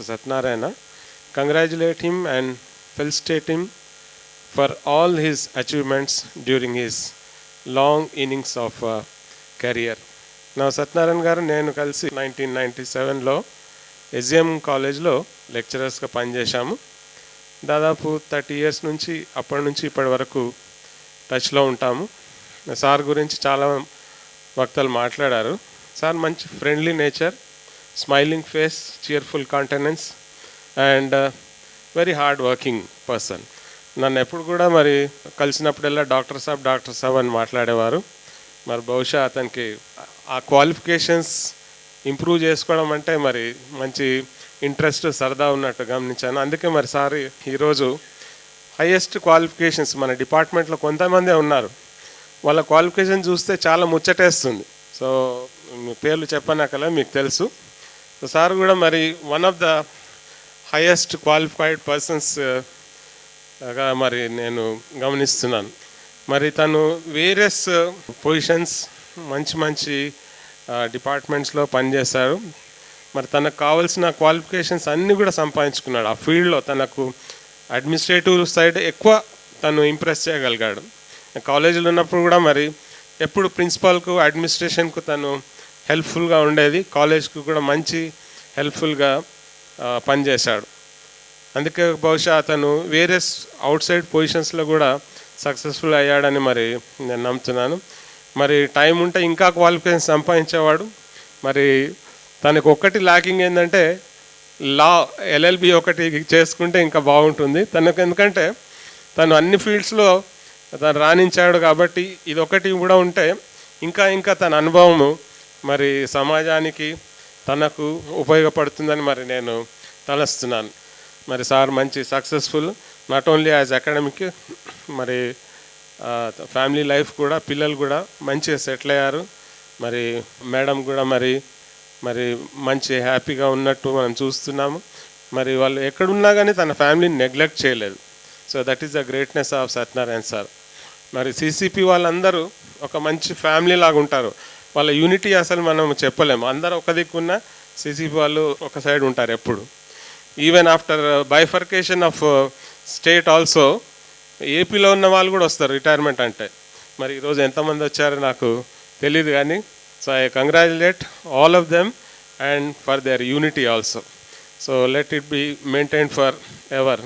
Satyanarayana, congratulate him and felicitate him for all his achievements during his long innings of career. Now Satyanarayan garu nenu kalisi 1997లో SGM కాలేజ్లో లెక్చరర్స్గా పనిచేశాము. దాదాపు 30 years నుంచి అప్పటి నుంచి ఇప్పటి వరకు టచ్లో ఉంటాము. సార్ గురించి చాలా వక్తలు మాట్లాడారు. సార్ మంచి friendly nature, smiling face, cheerful countenance and very hard working person. నన్ను ఎప్పుడు కూడా మరి కలిసినప్పుడల్లా డాక్టర్ సాబ్ అని మాట్లాడేవారు. మరి బహుశా అతనికి ఆ క్వాలిఫికేషన్స్ ఇంప్రూవ్ చేసుకోవడం అంటే మరి మంచి ఇంట్రెస్ట్, సరదా ఉన్నట్టు గమనించాను. అందుకే మరి సార్ ఈరోజు హైయెస్ట్ క్వాలిఫికేషన్స్ మన డిపార్ట్మెంట్లో కొంతమందే ఉన్నారు, వాళ్ళ క్వాలిఫికేషన్ చూస్తే చాలా ముచ్చటేస్తుంది. సో మీ పేర్లు చెప్పనక్కలే, మీకు తెలుసు. సో సార్ కూడా మరి one of the highest qualified పర్సన్స్గా మరి నేను గమనిస్తున్నాను. మరి తను వేరియస్ పొజిషన్స్ మంచి డిపార్ట్మెంట్స్లో పనిచేశారు. మరి తనకు కావాల్సిన క్వాలిఫికేషన్స్ అన్నీ కూడా సంపాదించుకున్నాడు. ఆ ఫీల్డ్లో తనకు అడ్మినిస్ట్రేటివ్ సైడ్ ఎక్కువ తను ఇంప్రెస్ చేయగలిగాడు. కాలేజీలో ఉన్నప్పుడు కూడా మరి ఎప్పుడు ప్రిన్సిపాల్కు, అడ్మినిస్ట్రేషన్కు తను హెల్ప్ఫుల్గా ఉండేది. కాలేజ్కు కూడా మంచి హెల్ప్ఫుల్గా పనిచేశాడు. అందుకే బహుశా అతను వేరియస్ అవుట్ సైడ్ పొజిషన్స్లో కూడా సక్సెస్ఫుల్ అయ్యాడని మరి నేను నమ్ముతున్నాను. మరి టైం ఉంటే ఇంకా క్వాలిఫికేషన్ సంపాదించేవాడు. మరి తనకు ఒక్కటి ల్యాకింగ్ ఏంటంటే లా, ఎల్ఎల్బి ఒకటి చేసుకుంటే ఇంకా బాగుంటుంది తనకు. ఎందుకంటే తను అన్ని ఫీల్డ్స్లో తను రాణించాడు కాబట్టి ఇది ఒకటి కూడా ఉంటే ఇంకా తన అనుభవము మరి సమాజానికి తనకు ఉపయోగపడుతుందని మరి నేను తలస్తున్నాను. మరి సార్ మంచి successful, not only as academic, మరి ఫ్యామిలీ లైఫ్ కూడా, పిల్లలు కూడా మంచిగా సెటిల్ అయ్యారు. మరి మేడం కూడా మరి మంచి హ్యాపీగా ఉన్నట్టు మనం చూస్తున్నాము. మరి వాళ్ళు ఎక్కడున్నా కానీ తన ఫ్యామిలీని నెగ్లెక్ట్ చేయలేదు. So that is the greatness of Satyanarayana sir. మరి సిసిపి వాళ్ళందరూ ఒక మంచి ఫ్యామిలీ లాగా ఉంటారు. వాళ్ళ యూనిటీ అసలు మనం చెప్పలేము. అందరూ ఒక దిక్కున్న సిసిపి వాళ్ళు ఒక సైడ్ ఉంటారు ఎప్పుడు. Even after bifurcation of state also ఏపీలో ఉన్న వాళ్ళు కూడా వస్తారు రిటైర్మెంట్ అంటే. మరి ఈరోజు ఎంతమంది వచ్చారో నాకు తెలియదు కానీ so I congratulate all of them and for their unity also. So let it be maintain for ever.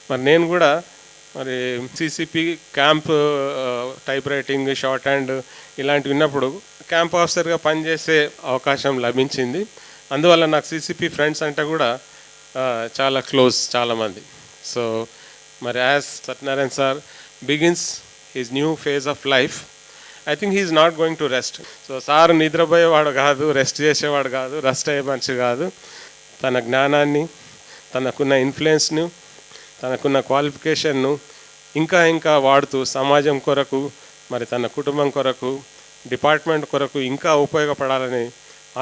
మరి నేను కూడా మరి CCP camp type writing, short hand ఇలాంటివి విన్నప్పుడు క్యాంప్ ఆఫీసర్గా పనిచేసే అవకాశం లభించింది. అందువల్ల నాకు సిసిపి ఫ్రెండ్స్ అంటే కూడా చాలా క్లోజ్ చాలామంది. సో మరి as Satyanarayana sir begins his new phase of life, I think he's not going to rest. So sir నిద్రపోయేవాడు కాదు, రెస్ట్ చేసేవాడు కాదు, రెస్ట్ అయ్యే మనిషి కాదు. తన జ్ఞానాన్ని, తనకున్న ఇన్ఫ్లుయెన్స్ను, తనకున్న క్వాలిఫికేషన్ను ఇంకా వాడుతూ సమాజం కొరకు, మరి తన కుటుంబం కొరకు, డిపార్ట్మెంట్ కొరకు ఇంకా ఉపయోగపడాలని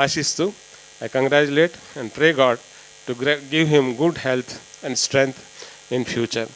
ఆశిస్తూ I congratulate and pray God to give him good health and strength in future.